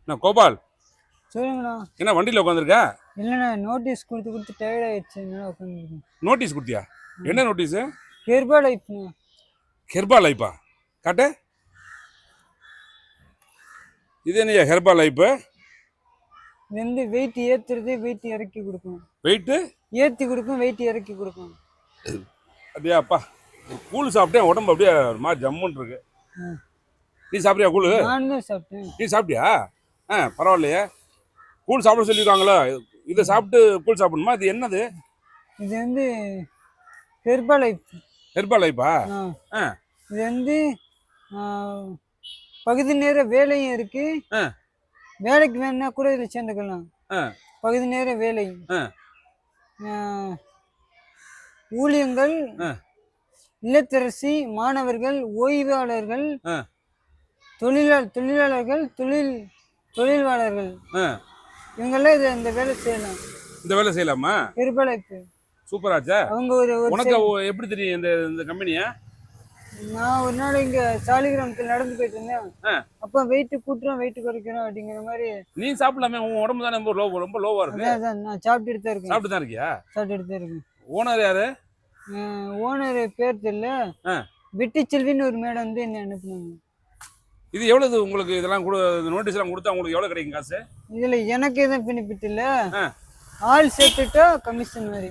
நான் கோபால். சொல்லுங்கண்ணா. என்ன வண்டியில் உட்காந்துருக்க? இல்லைண்ணா, நோட்டீஸ் கொடுத்து டயர்ட் ஆயிடுச்சு, உட்காந்துருக்கேன். நோட்டீஸ் கொடுத்தியா? என்ன நோட்டீஸு? ஹெர்பா லைஃப்ண்ணா. ஹெர்பா லைஃபா? காட்டு. இது என்னையா ஹெர்பா லைஃபு? இது வந்து வெயிட் ஏற்றுறது, வெயிட் இறக்கி கொடுக்கும். வெயிட்டு ஏற்றி கொடுக்கும், வெயிட் இறக்கி கொடுக்கும். அப்படியா அப்பா, கூழ் சாப்பிட்டேன், உடம்பு அப்படியே ஒரு மாதிரி ஜம்முன்னு இருக்கு. நீ சாப்பிட்டியா கூழ்? நான் தான் சாப்பிட்டேன். நீ சாப்பிட்டியா? பரவாயில்லையே. கூழ் சாப்பிட சொல்லியிருக்காங்களா? இதை சாப்பிட்டு கூழ் சாப்பிடணுமா? இது என்னது? இது வந்து ஹெர்பா லைஃப். ஹெர்பா லைஃபா? இது வந்து பகுதி நேர வேலையும் இருக்கு. வேலைக்கு வேணும்னா கூட இதில் சேர்ந்துக்கலாம். பகுதி நேர வேலை, ஊழியங்கள், இல்லத்தரசி, மாணவர்கள், ஓய்வாளர்கள், தொழிலாளர்கள், தொழிலாளர்கள், இவங்கெல்லாம் இந்த வேலை செய்யலாம். இந்த வேலை செய்யலாமா? ஹெர்பா லைஃப் சூப்பராச்சா? அவங்க ஒரு உனக்கு எப்படி தெரியும் இந்த கம்பெனியா? நான் ஒரு நாள் இங்க சாலிகிராமத்தில் நடந்து போயிட்டு இருந்தேன். அப்ப வெயிட் கூட்டுறோம், வெயிட் குறைக்கிறோம் அப்படிங்கிற மாதிரி. நீ சாப்பிடலாமே, உன் உடம்பு தானே ரொம்ப லோவா இருக்கு. அதான் நான் சாப்பிட்டுட்டு தான் இருக்கேன். சாப்பிட்டு தான் இருக்கியா? சாப்பிட்டுட்டு தான் இருக்கேன். ஓனர் யாரு? ஓனர் பேர் தெரியல. வெட்டி செல்வின்னு ஒரு மேடம் வந்து என்ன அனுப்புனாங்க. இது எவ்வளவு உங்களுக்கு? இதெல்லாம் கூட நோட்டீஸ் எல்லாம் கொடுத்தா உங்களுக்கு எவ்வளவு கிடைக்கும் காசு? இதுல எனக்கு எதுவும் பெனிஃபிட் இல்ல. ஆள் சேர்த்துட்டா கமிஷன் மாதிரி.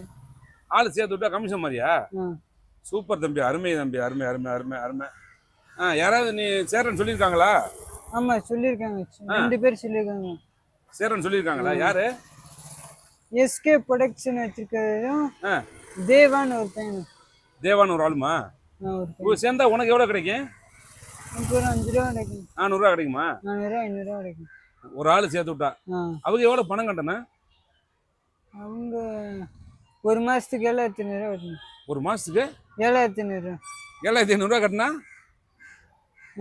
ஆள் சேர்த்து விட்டா கமிஷன் மாதிரியா? சூப்பர் தம்பி, அருமை தம்பி, அருமை அருமை அருமை அருமை. யாராவது நீ சேரன் சொல்லியிருக்காங்களா? ஆமா சொல்லியிருக்காங்க, 2 பேர் சொல்லியிருக்காங்க. சேரன் சொல்லியிருக்காங்களா? யாரு? எஸ்கே ப்ரொடக்ஷன் வச்சிருக்கிறதும் தேவான்னு ஒரு பையன். தேவான்னு ஒரு ஆளுமா? சேர்ந்தா உனக்கு எவ்வளவு கிடைக்கும்? ஒரு 5 ரூபா கிடைக்கும். 400 ரூபா கிடைக்குமா? 400 500 ரூபா கிடைக்கும். ஒரு ஆள் சேர்த்து விட்டா. அவங்க எவ்வளவு பணம் கட்டணும்? அவங்க ஒரு மாசத்துக்கு 7500 ரூபா கட்டணும். ஒரு மாசத்துக்கு 7500 ரூபா. 7500 ரூபா கட்டினா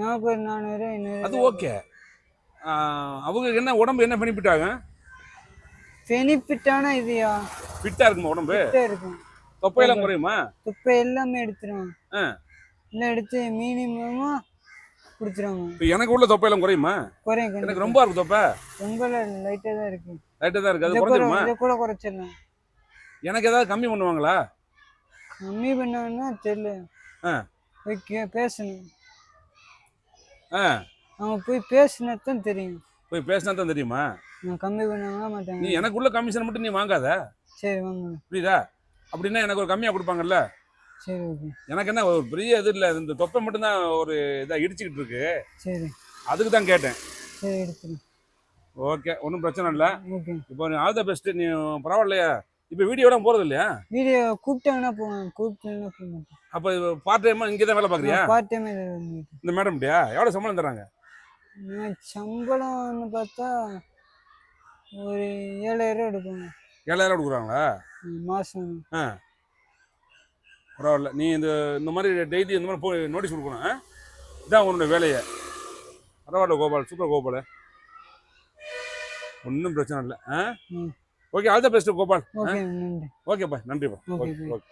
நமக்கு ஒரு 400 500. அது ஓகே. அவங்க என்ன உடம்பு என்ன பெனிஃபிட் ஆகும்? பெனிஃபிட்டான இதுயா? ஃபிட்டா இருக்குமா உடம்பு? ஃபிட்டா இருக்கும். தொப்பையெல்லாம் குறையுமா? தொப்பை எல்லாமே எடுத்துருவாங்க. எல்லாம் எடுத்து மினிமமா குடிச்சிருவாங்க. இப்போ எனக்கு உள்ள தொப்பையெல்லாம் குறையுமா? குறையும். எனக்கு ரொம்ப இருக்கு தொப்பை. ரொம்ப லைட்டா தான் இருக்கு. லைட்டா தான் இருக்கு. அது குறைஞ்சிருமா? இத கூட குறைச்சிடலாம். எனக்கு ஏதாவது கம்மி பண்ணுவாங்களா? கம்மி பண்ணாங்கன்னா தெரியல. ஓகே, பேசணும். அவங்க போய் பேசினா தான் தெரியும். போய் பேசினா தான் தெரியுமா? நான் கம்மி பண்ணாங்க மாட்டாங்க. நீ எனக்குள்ள கமிஷன் மட்டும் நீ வாங்காத. சரி வாங்க. புரியுதா? அப்படின்னா எனக்கு ஒரு கம்மியா கொடுப்பாங்கல்ல. சரி ஓகே. எனக்கு என்ன ஒரு பெரிய இது இல்லை, இந்த தொப்பை மட்டும் தான் ஒரு இதாக இடிச்சுக்கிட்டு இருக்கு. சரி, அதுக்கு தான் கேட்டேன். சரி எடுத்துரு. ஓகே, ஒன்றும் பிரச்சனை இல்லை. ஓகே. இப்போ நீ ஆல் த பெஸ்ட். நீ பரவாயில்லையா? இப்போ வீடியோலாம் போகிறது இல்லையா? வீடியோ கூப்பிட்டாங்கன்னா போவேன், கூப்பிட்டேன்னா போக மாட்டேன். அப்போ பார்ட் டைமாக இங்கே தான் வேலை பார்க்குறியா? Part time. இந்த மேடம்டியா எவ்வளோ சம்பளம் தராங்க? சம்பளம்னு பார்த்தா ஒரு 7000 ரூபா எடுப்பாங்க. 7000 கொடுக்குறாங்களா மாதம்? பரவாயில்ல. நீ இந்த மாதிரி டெய்லி இந்த மாதிரி போய் நோட்டீஸ் கொடுக்கணும். இதான் உன்னோட வேலையை. பரவாயில்ல கோபால், சூப்பர் கோபால், ஒன்றும் பிரச்சனை இல்லை. Okay, all the best Gopal. Okay, நன்றி. ஓகேப்பா, நன்றிப்பா. Okay okay.